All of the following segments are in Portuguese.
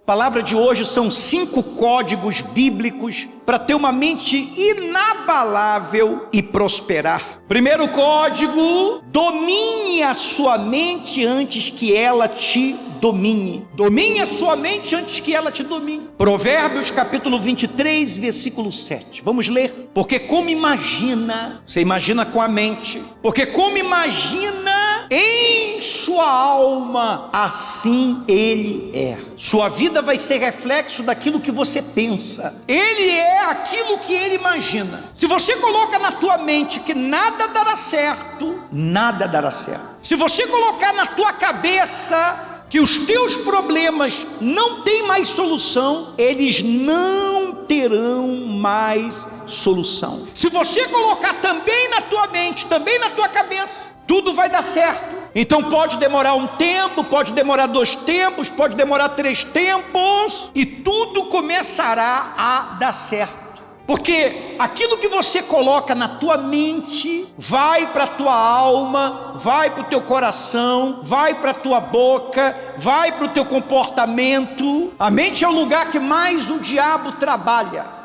A palavra de hoje são 5 códigos bíblicos para ter uma mente inabalável e prosperar. Primeiro código: domine a sua mente antes que ela te domine. Domine a sua mente antes que ela te domine. Provérbios capítulo 23, versículo 7. Vamos ler. Porque como imagina, você imagina com a mente, porque como imagina em sua alma, assim ele é. Sua vida vai ser reflexo daquilo que você pensa. Ele é aquilo que ele imagina. Se você coloca na tua mente que nada dará certo, nada dará certo. Se você colocar na tua cabeça que os teus problemas não têm mais solução, eles não terão mais solução. Se você colocar também na tua mente, também na tua cabeça, tudo vai dar certo. Então pode demorar um tempo, pode demorar 2 tempos, pode demorar 3 tempos, e tudo começará a dar certo. Porque aquilo que você coloca na tua mente vai para a tua alma, vai para o teu coração, vai para a tua boca, vai para o teu comportamento. A mente é o lugar que mais o diabo trabalha.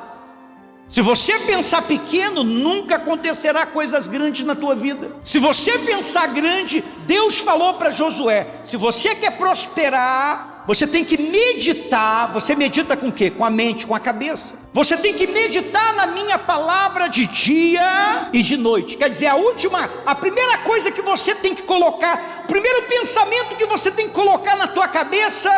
Se você pensar pequeno, nunca acontecerá coisas grandes na tua vida. Se você pensar grande, Deus falou para Josué: se você quer prosperar, você tem que meditar. Você medita com o quê? Com a mente, com a cabeça. Você tem que meditar na minha palavra de dia e de noite. Quer dizer, a primeira coisa que você tem que colocar, o primeiro pensamento que você tem que colocar na tua cabeça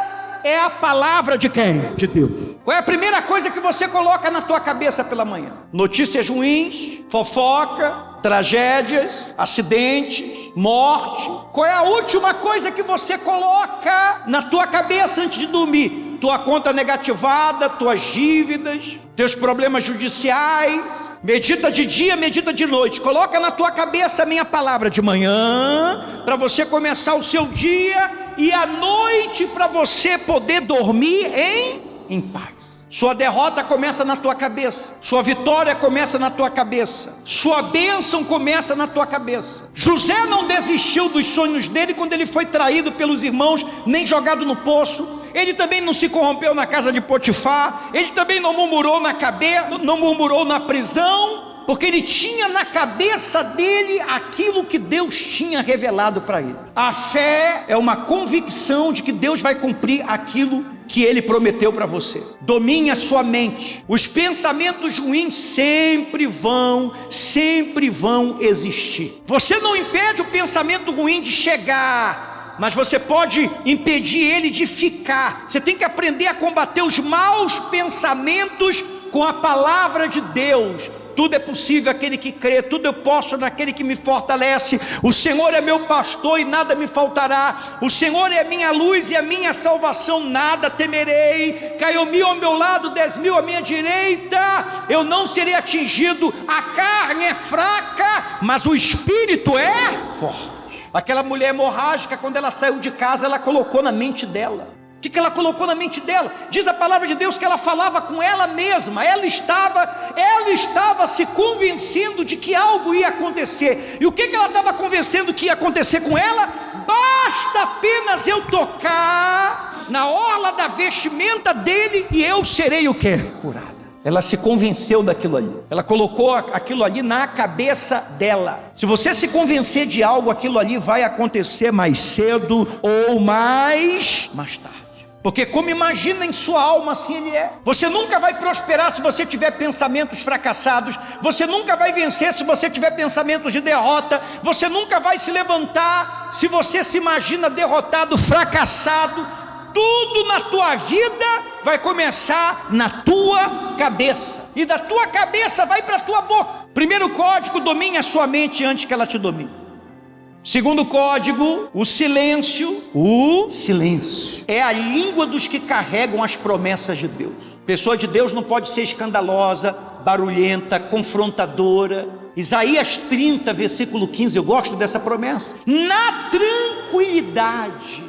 é a palavra de quem? De Deus. Qual é a primeira coisa que você coloca na tua cabeça pela manhã? Notícias ruins, fofoca, tragédias, acidentes, morte. Qual é a última coisa que você coloca na tua cabeça antes de dormir? Tua conta negativada, tuas dívidas, teus problemas judiciais. Medita de dia, medita de noite. Coloca na tua cabeça a minha palavra de manhã, para você começar o seu dia, e à noite para você poder dormir em paz. Sua derrota começa na tua cabeça, sua vitória começa na tua cabeça, sua bênção começa na tua cabeça. José não desistiu dos sonhos dele quando ele foi traído pelos irmãos, nem jogado no poço. Ele também não se corrompeu na casa de Potifar. Ele também não murmurou não murmurou na prisão, porque ele tinha na cabeça dele aquilo que Deus tinha revelado para ele. A fé é uma convicção de que Deus vai cumprir aquilo que ele prometeu para você. Domine a sua mente. Os pensamentos ruins sempre vão existir. Você não impede o pensamento ruim de chegar, mas você pode impedir ele de ficar. Você tem que aprender a combater os maus pensamentos com a palavra de Deus. Tudo é possível aquele que crê, tudo eu posso naquele que me fortalece. O Senhor é meu pastor e nada me faltará. O Senhor é a minha luz e a minha salvação, nada temerei. Caiu 1000 ao meu lado, 10.000 à minha direita, eu não serei atingido. A carne é fraca, mas o espírito é forte. Aquela mulher hemorrágica, quando ela saiu de casa, ela colocou na mente dela. O que ela colocou na mente dela? Diz a palavra de Deus que ela falava com ela mesma. Ela estava se convencendo de que algo ia acontecer. E o que ela estava convencendo que ia acontecer com ela? Basta apenas eu tocar na orla da vestimenta dele e eu serei o quê? Curada. Ela se convenceu daquilo ali. Ela colocou aquilo ali na cabeça dela. Se você se convencer de algo, aquilo ali vai acontecer mais cedo ou mais tarde. Porque como imagina em sua alma, assim ele é. Você nunca vai prosperar se você tiver pensamentos fracassados. Você nunca vai vencer se você tiver pensamentos de derrota. Você nunca vai se levantar se você se imagina derrotado, fracassado. Tudo na tua vida vai começar na tua cabeça. E da tua cabeça vai para a tua boca. Primeiro código: domine a sua mente antes que ela te domine. Segundo código: o silêncio. O silêncio é a língua dos que carregam as promessas de Deus. Pessoa de Deus não pode ser escandalosa, barulhenta, confrontadora. Isaías 30, versículo 15, eu gosto dessa promessa. Na tranquilidade.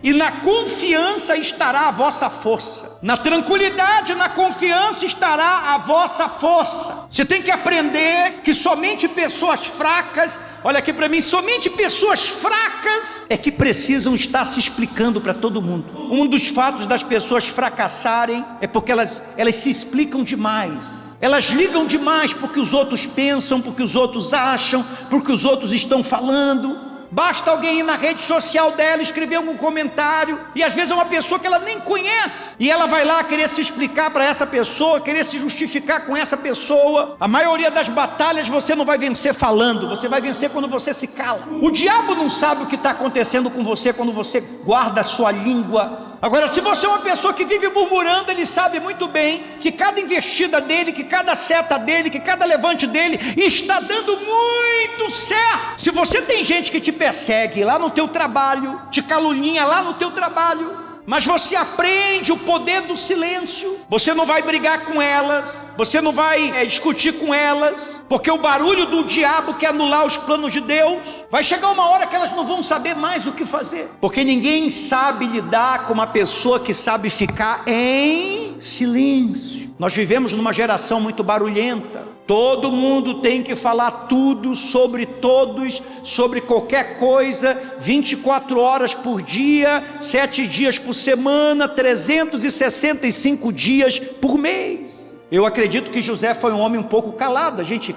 e na confiança estará a vossa força. Na tranquilidade, na confiança estará a vossa força. Você tem que aprender que somente pessoas fracas, olha aqui para mim, somente pessoas fracas é que precisam estar se explicando para todo mundo. Um dos fatos das pessoas fracassarem é porque elas se explicam demais. Elas ligam demais porque os outros pensam, porque os outros acham, porque os outros estão falando. Basta alguém ir na rede social dela, escrever algum comentário, e às vezes é uma pessoa que ela nem conhece, e ela vai lá querer se explicar para essa pessoa, querer se justificar com essa pessoa. A maioria das batalhas você não vai vencer falando, você vai vencer quando você se cala. O diabo não sabe o que está acontecendo com você quando você guarda a sua língua. Agora, se você é uma pessoa que vive murmurando, ele sabe muito bem que cada investida dele, que cada seta dele, que cada levante dele está dando muito certo. Se você tem gente que te persegue lá no teu trabalho, te caluninia lá no teu trabalho, mas você aprende o poder do silêncio, você não vai brigar com elas, você não vai discutir com elas, porque o barulho do diabo quer anular os planos de Deus. Vai chegar uma hora que elas não vão saber mais o que fazer, porque ninguém sabe lidar com uma pessoa que sabe ficar em silêncio. Nós vivemos numa geração muito barulhenta. Todo mundo tem que falar tudo sobre todos, sobre qualquer coisa, 24 horas por dia, 7 dias por semana, 365 dias por mês. Eu acredito que José foi um homem um pouco calado. A gente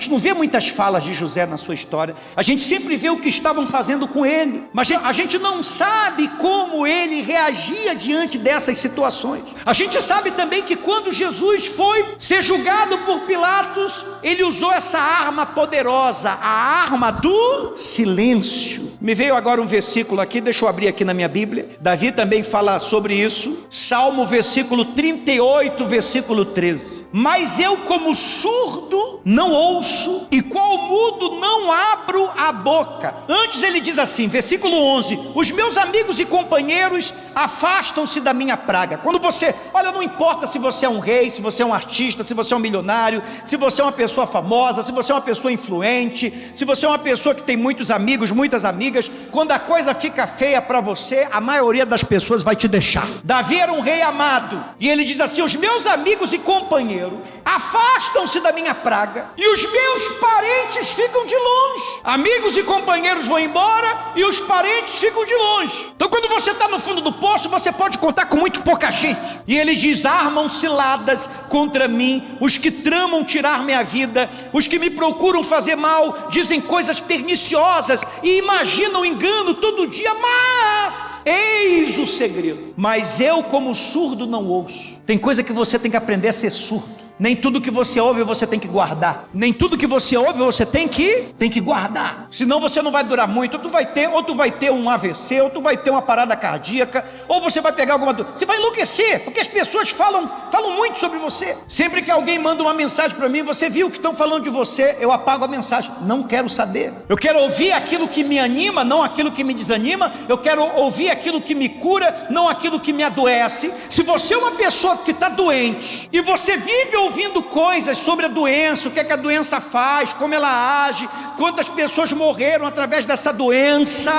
não vê muitas falas de José na sua história. A gente sempre vê o que estavam fazendo com ele, mas a gente não sabe como ele reagia diante dessas situações. A gente sabe também que quando Jesus foi ser julgado por Pilatos, ele usou essa arma poderosa, a arma do silêncio. Me veio agora um versículo aqui, deixa eu abrir aqui na minha Bíblia. Davi também fala sobre isso. Salmo versículo 38, versículo 13. Mas eu, como surdo, não ouço, e qual mudo não abro a boca. Antes ele diz assim, versículo 11: os meus amigos e companheiros afastam-se da minha praga. Quando você, olha, não importa se você é um rei, se você é um artista, se você é um milionário, se você é uma pessoa famosa, se você é uma pessoa influente, se você é uma pessoa que tem muitos amigos, muitas amigas, quando a coisa fica feia para você, a maioria das pessoas vai te deixar. Davi era um rei amado, e ele diz assim: os meus amigos e companheiros afastam-se da minha praga, e os meus parentes ficam de longe. Amigos e companheiros vão embora, e os parentes ficam de longe. Então quando você está no fundo do poço, você pode contar com muito pouca gente. E ele diz: armam ciladas contra mim os que tramam tirar minha vida, os que me procuram fazer mal, dizem coisas perniciosas e imaginam engano todo dia. Mas eis o segredo: mas eu, como surdo, não ouço. Tem coisa que você tem que aprender a ser surdo. Nem tudo que você ouve você tem que guardar. Nem tudo que você ouve você tem que guardar. Senão você não vai durar muito. Ou tu vai ter um AVC, ou tu vai ter uma parada cardíaca, ou você vai pegar alguma doença. Você vai enlouquecer, porque as pessoas falam muito sobre você. Sempre que alguém manda uma mensagem para mim: você viu o que estão falando de você? Eu apago a mensagem. Não quero saber. Eu quero ouvir aquilo que me anima, não aquilo que me desanima. Eu quero ouvir aquilo que me cura, não aquilo que me adoece. Se você é uma pessoa que está doente e você vive ouvindo coisas sobre a doença, o que é que a doença faz, como ela age, quantas pessoas morreram através dessa doença,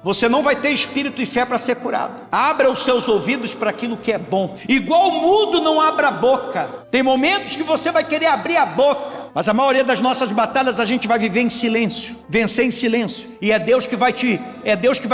você não vai ter espírito e fé para ser curado. Abra os seus ouvidos para aquilo que é bom. Igual mudo não abra a boca. Tem momentos que você vai querer abrir a boca, mas a maioria das nossas batalhas a gente vai viver em silêncio, vencer em silêncio. E é Deus que vai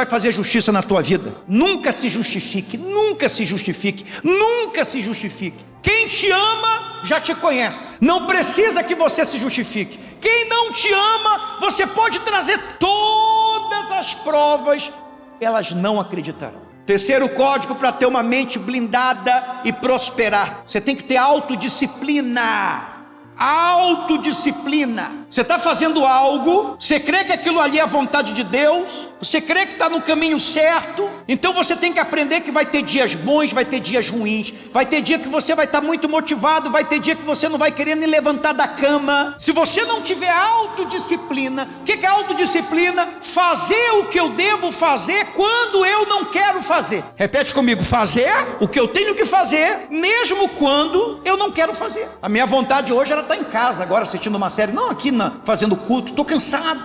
fazer justiça na tua vida. Nunca se justifique, nunca se justifique, nunca se justifique. Quem te ama já te conhece, não precisa que você se justifique. Quem não te ama, você pode trazer todas as provas, elas não acreditarão. Terceiro código para ter uma mente blindada e prosperar: você tem que ter autodisciplina. Autodisciplina. Você está fazendo algo, você crê que aquilo ali é a vontade de Deus, você crê que está no caminho certo, então você tem que aprender que vai ter dias bons, vai ter dias ruins, vai ter dia que você vai estar muito motivado, vai ter dia que você não vai querer nem levantar da cama. Se você não tiver autodisciplina, o que é autodisciplina? Fazer o que eu devo fazer quando eu não quero fazer. Repete comigo: fazer o que eu tenho que fazer, mesmo quando eu não quero fazer. A minha vontade hoje era estar em casa agora assistindo uma série, não aqui fazendo culto. Estou cansado.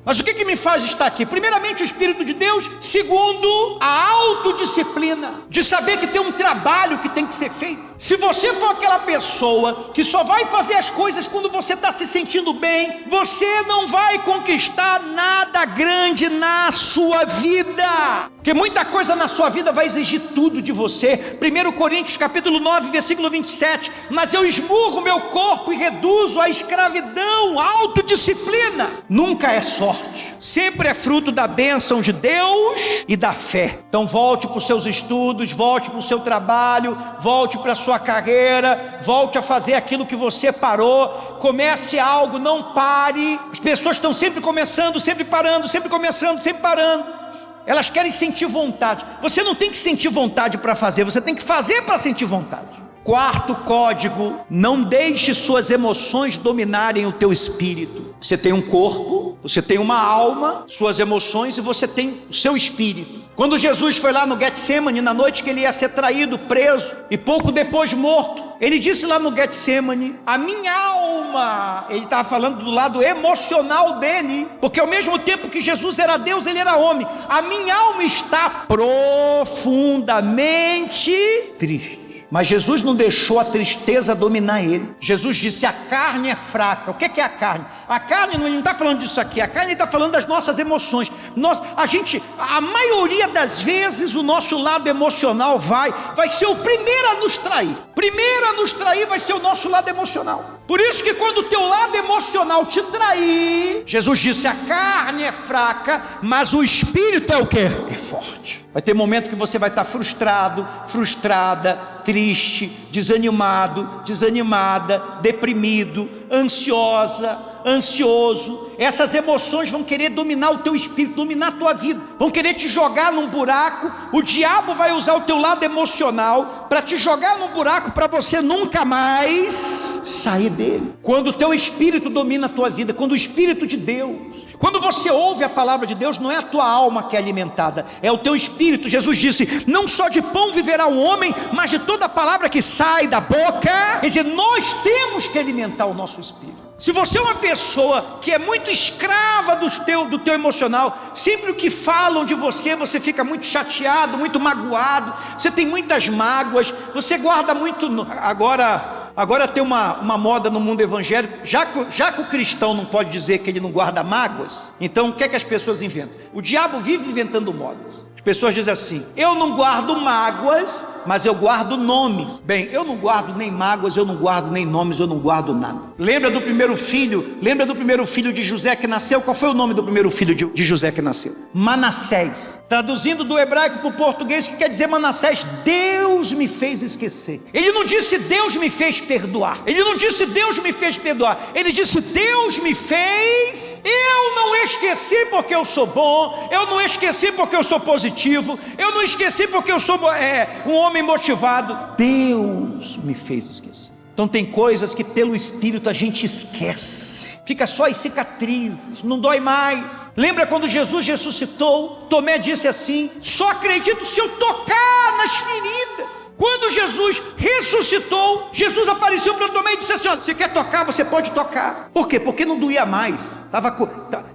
Mas o que me faz estar aqui? Primeiramente, o Espírito de Deus. Segundo, a autodisciplina, de saber que tem um trabalho que tem que ser feito. Se você for aquela pessoa que só vai fazer as coisas quando você está se sentindo bem, você não vai conquistar nada grande na sua vida, porque muita coisa na sua vida vai exigir tudo de você. 1 Coríntios capítulo 9, versículo 27, mas eu esmurro meu corpo e reduzo a escravidão. Autodisciplina nunca é sorte, sempre é fruto da bênção de Deus e da fé. Então volte para os seus estudos, volte para o seu trabalho, volte para a sua carreira, volte a fazer aquilo que você parou. Comece algo, não pare. As pessoas estão sempre começando, sempre parando, sempre começando, sempre parando. Elas querem sentir vontade. Você não tem que sentir vontade para fazer, você tem que fazer para sentir vontade. Quarto código: não deixe suas emoções dominarem o teu espírito. Você tem um corpo, você tem uma alma, suas emoções, e você tem o seu espírito. Quando Jesus foi lá no Getsemane, na noite que ele ia ser traído, preso e pouco depois morto, ele disse lá no Getsemane: a minha alma, ele estava falando do lado emocional dele, porque ao mesmo tempo que Jesus era Deus, ele era homem. A minha alma está profundamente triste. Mas Jesus não deixou a tristeza dominar ele. Jesus disse: a carne é fraca. O que é a carne? A carne não está falando disso aqui. A carne está falando das nossas emoções. A maioria das vezes o nosso lado emocional vai ser o primeiro a nos trair. Primeiro a nos trair vai ser o nosso lado emocional. Por isso que quando o teu lado emocional te trair, Jesus disse: a carne é fraca, mas o espírito é o quê? É forte. Vai ter momento que você vai estar frustrado, frustrada, triste, desanimado, desanimada, deprimido, ansiosa, ansioso. Essas emoções vão querer dominar o teu espírito, dominar a tua vida, vão querer te jogar num buraco. O diabo vai usar o teu lado emocional para te jogar num buraco, para você nunca mais sair dele. Quando o teu espírito domina a tua vida, quando o Espírito de Deus, quando você ouve a palavra de Deus, não é a tua alma que é alimentada, é o teu espírito. Jesus disse: não só de pão viverá o homem, mas de toda a palavra que sai da boca. Quer dizer, nós temos que alimentar o nosso espírito. Se você é uma pessoa que é muito escrava do teu emocional, sempre o que falam de você, você fica muito chateado, muito magoado, você tem muitas mágoas, você guarda muito. Agora tem uma moda no mundo evangélico, já que o cristão não pode dizer que ele não guarda mágoas, então o que é que as pessoas inventam? O diabo vive inventando modas. As pessoas dizem assim: eu não guardo mágoas, mas eu guardo nomes. Bem, eu não guardo nem mágoas, eu não guardo nem nomes, eu não guardo nada. Lembra do primeiro filho de José que nasceu? Qual foi o nome do primeiro filho de José que nasceu? Manassés. Traduzindo do hebraico para o português, o que quer dizer Manassés? Deus me fez esquecer. Ele não disse Deus me fez perdoar. Ele não disse Deus me fez perdoar. Ele disse Deus me fez. Eu não esqueci porque eu sou bom. Eu não esqueci porque eu sou positivo. Eu não esqueci porque eu sou um homem motivado. Deus me fez esquecer. Então tem coisas que pelo Espírito a gente esquece, fica só as cicatrizes, não dói mais. Lembra quando Jesus ressuscitou? Tomé disse assim: só acredito se eu tocar nas feridas. Quando Jesus ressuscitou, Jesus apareceu para Tomé e disse assim: olha, você quer tocar, você pode tocar. Por quê? Porque não doía mais.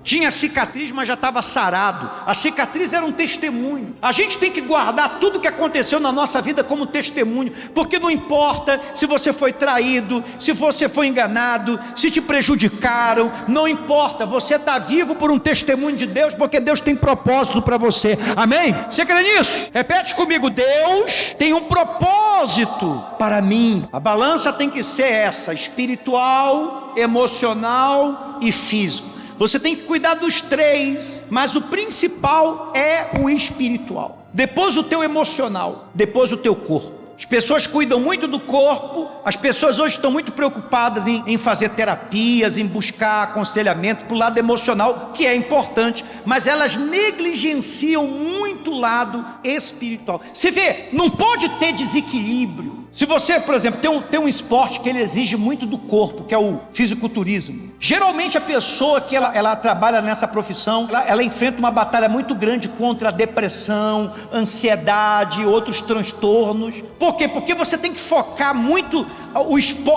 Tinha cicatriz, mas já estava sarado. A cicatriz era um testemunho. A gente tem que guardar tudo que aconteceu na nossa vida como testemunho, porque não importa se você foi traído, se você foi enganado, se te prejudicaram, não importa, você está vivo por um testemunho de Deus, porque Deus tem propósito para você. Amém? Você crê nisso? Repete comigo: Deus tem um propósito para mim. A balança tem que ser essa: espiritual, emocional e físico. Você tem que cuidar dos três, mas o principal é o espiritual, depois o teu emocional, depois o teu corpo. As pessoas cuidam muito do corpo. As pessoas hoje estão muito preocupadas em fazer terapias, em buscar aconselhamento para o lado emocional, que é importante, mas elas negligenciam muito o lado espiritual. Você vê, não pode ter desequilíbrio. Se você, por exemplo, tem um esporte que ele exige muito do corpo, que é o fisiculturismo. Geralmente a pessoa que ela trabalha nessa profissão, ela enfrenta uma batalha muito grande contra a depressão, ansiedade e outros transtornos. Por quê? Porque você tem que focar muito,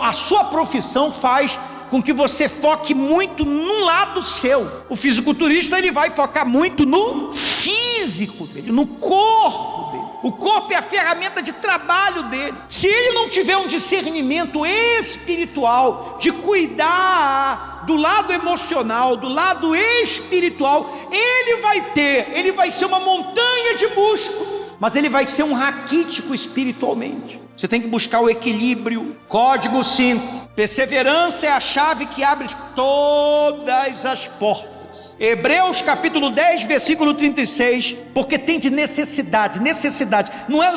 a sua profissão faz com que você foque muito num lado seu. O fisiculturista, ele vai focar muito no físico dele, no corpo dele. O corpo é a ferramenta de trabalho dele. Se ele não tiver um discernimento espiritual, de cuidar do lado emocional, do lado espiritual, ele vai ser uma montanha de músculo, mas ele vai ser um raquítico espiritualmente. Você tem que buscar o equilíbrio. Código 5. Perseverança é a chave que abre todas as portas. Hebreus capítulo 10, versículo 36. Porque tem de necessidade.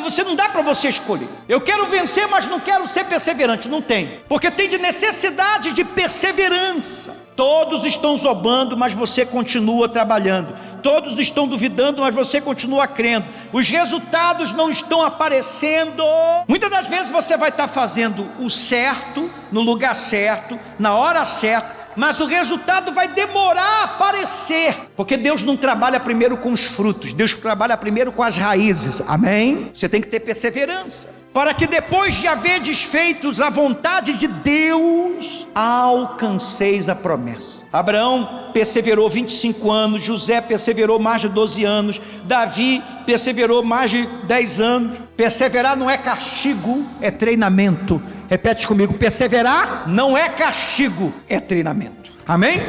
Você não dá para você escolher. Eu quero vencer, mas não quero ser perseverante. Não tem. Porque tem de necessidade de perseverança. Todos estão zombando, mas você continua trabalhando. Todos estão duvidando, mas você continua crendo. Os resultados não estão aparecendo. Muitas das vezes você vai estar fazendo o certo, no lugar certo, na hora certa, mas o resultado vai demorar a aparecer, porque Deus não trabalha primeiro com os frutos, Deus trabalha primeiro com as raízes, amém? Você tem que ter perseverança, para que depois de haver desfeitos a vontade de Deus, alcanceis a promessa. Abraão perseverou 25 anos, José perseverou mais de 12 anos, Davi perseverou mais de 10 anos. Perseverar não é castigo, é treinamento. Repete comigo: perseverar não é castigo, é treinamento. Amém?